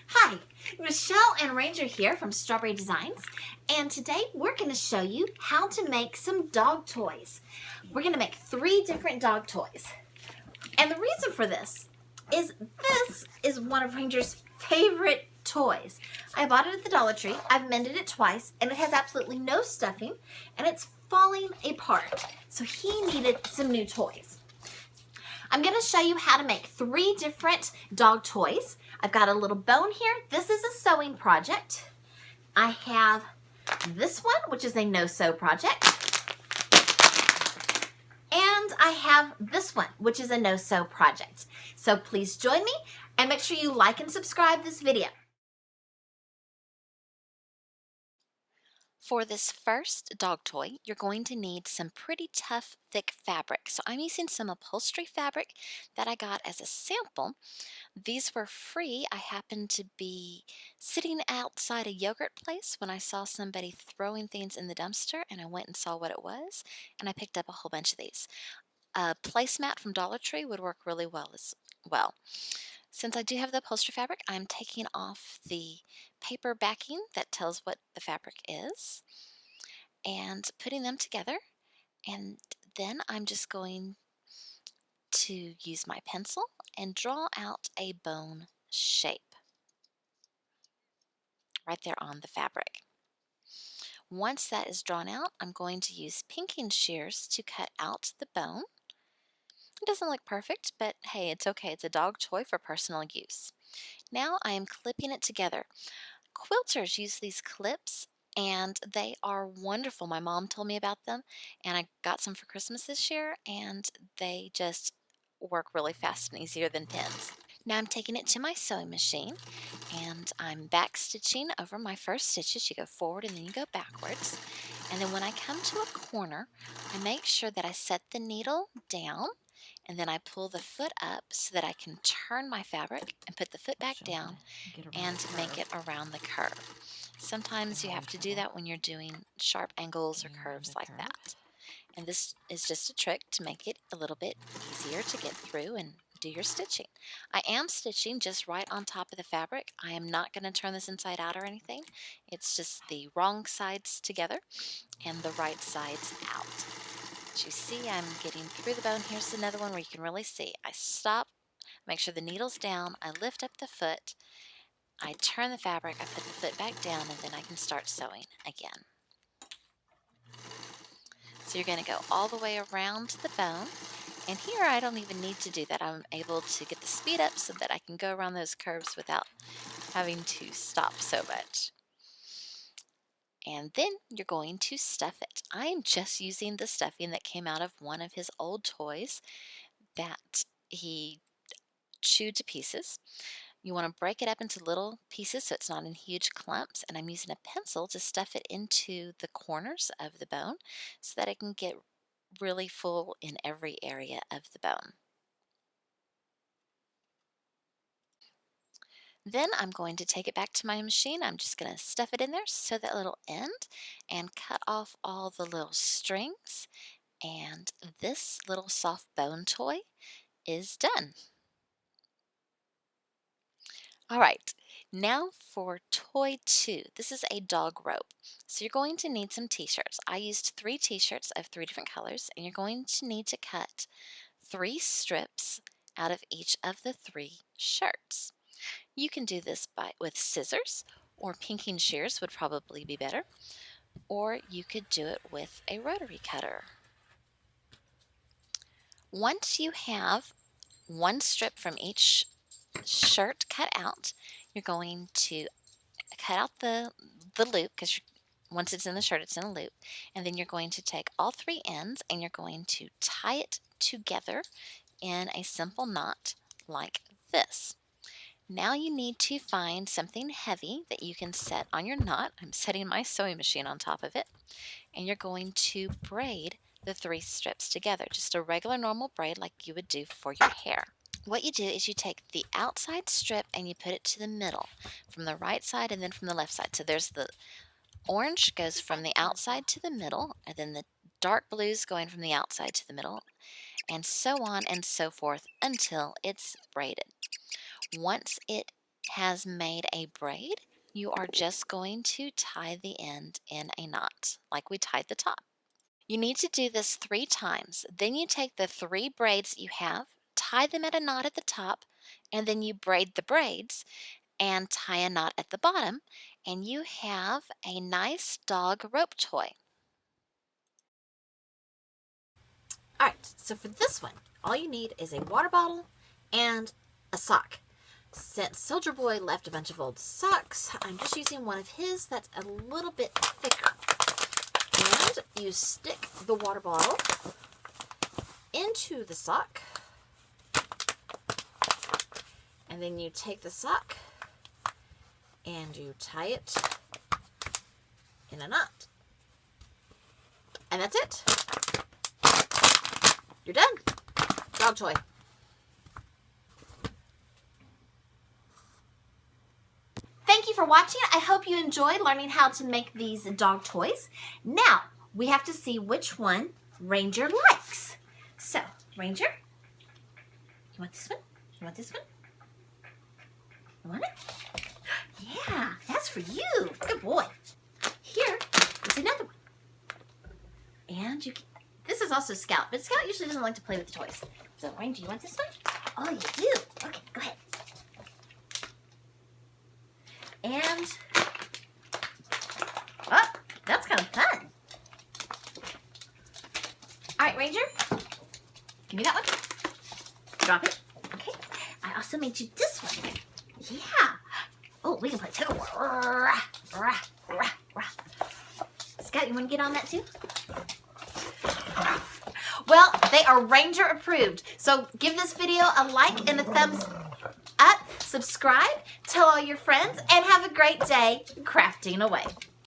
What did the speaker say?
Hi, Michelle and Ranger here from Straw-Bearie Designs, and today we're going to show you how to make some dog toys. We're going to make 3 different dog toys. And the reason for this is one of Ranger's favorite toys. I bought it at the Dollar Tree, I've mended it twice, and it has absolutely no stuffing, and it's falling apart. So he needed some new toys. I'm going to show you how to make 3 different dog toys. I've got a little bone here. This is a sewing project. I have this one, which is a no-sew project. And I have this one, which is a no-sew project. So please join me and make sure you like and subscribe this video. For this first dog toy, you're going to need some pretty tough, thick fabric. So I'm using some upholstery fabric that I got as a sample. These were free. I happened to be sitting outside a yogurt place when I saw somebody throwing things in the dumpster, and I went and saw what it was, and I picked up a whole bunch of these. A placemat from Dollar Tree would work really well as well. Since I do have the upholstery fabric, I'm taking off the paper backing that tells what the fabric is and putting them together. And then I'm just going to use my pencil and draw out a bone shape right there on the fabric. Once that is drawn out, I'm going to use pinking shears to cut out the bone. It doesn't look perfect, but hey, it's okay. It's a dog toy for personal use. Now I am clipping it together. Quilters use these clips and they are wonderful. My mom told me about them and I got some for Christmas this year and they just work really fast and easier than pins. Now I'm taking it to my sewing machine and I'm back stitching over my first stitches. You go forward and then you go backwards. And then when I come to a corner, I make sure that I set the needle down and then I pull the foot up so that I can turn my fabric and put the foot back down and make it around the curve. Sometimes you have to do that when you're doing sharp angles or curves like that. And this is just a trick to make it a little bit easier to get through and do your stitching. I am stitching just right on top of the fabric. I am not going to turn this inside out or anything. It's just the wrong sides together and the right sides out. As you see, I'm getting through the bone. Here's another one where you can really see. I stop, make sure the needle's down, I lift up the foot, I turn the fabric, I put the foot back down, and then I can start sewing again. So you're going to go all the way around the bone. And here I don't even need to do that. I'm able to get the speed up so that I can go around those curves without having to stop so much. And then you're going to stuff it. I am just using the stuffing that came out of one of his old toys that he chewed to pieces. You want to break it up into little pieces so it's not in huge clumps, and I'm using a pencil to stuff it into the corners of the bone so that it can get really full in every area of the bone. Then I'm going to take it back to my machine. I'm just going to stuff it in there, sew that little end, and cut off all the little strings. And this little soft bone toy is done. All right, now for toy 2. This is a dog rope. So you're going to need some t-shirts. I used 3 t-shirts of 3 different colors, and you're going to need to cut 3 strips out of each of the 3 shirts. You can do this with scissors, or pinking shears would probably be better, or you could do it with a rotary cutter. Once you have 1 strip from each shirt cut out, you're going to cut out the loop, because once it's in the shirt, it's in a loop, and then you're going to take all 3 ends and you're going to tie it together in a simple knot like this. Now you need to find something heavy that you can set on your knot. I'm setting my sewing machine on top of it, and you're going to braid the 3 strips together, just a regular normal braid like you would do for your hair. What you do is you take the outside strip and you put it to the middle from the right side and then from the left side. So there's the orange goes from the outside to the middle, and then the dark blues going from the outside to the middle, and so on and so forth until it's braided. Once it has made a braid, you are just going to tie the end in a knot, like we tied the top. You need to do this 3 times. Then you take the 3 braids that you have, tie them at a knot at the top, and then you braid the braids and tie a knot at the bottom, and you have a nice dog rope toy. All right, so for this one, all you need is a water bottle and a sock. Since Soldier Boy left a bunch of old socks, I'm just using one of his that's a little bit thicker. And you stick the water bottle into the sock, and then you take the sock and you tie it in a knot. And that's it. You're done. Dog toy. Thank you for watching. I hope you enjoyed learning how to make these dog toys. Now, we have to see which one Ranger likes. So, Ranger, you want this one? You want this one? You want it? Yeah, that's for you. Good boy. Here is another one. And you can, this is also Scout, but Scout usually doesn't like to play with the toys. So, Ranger, you want this one? Oh, you do? Okay, go ahead. And, oh, that's kind of fun. All right, Ranger, give me that one. Drop it. Okay. I also made you this one. Yeah. Oh, we can play tug of war. Scott, you want to get on that too? Well, they are Ranger approved. So give this video a like and a thumbs up. Subscribe, tell all your friends, and have a great day crafting away.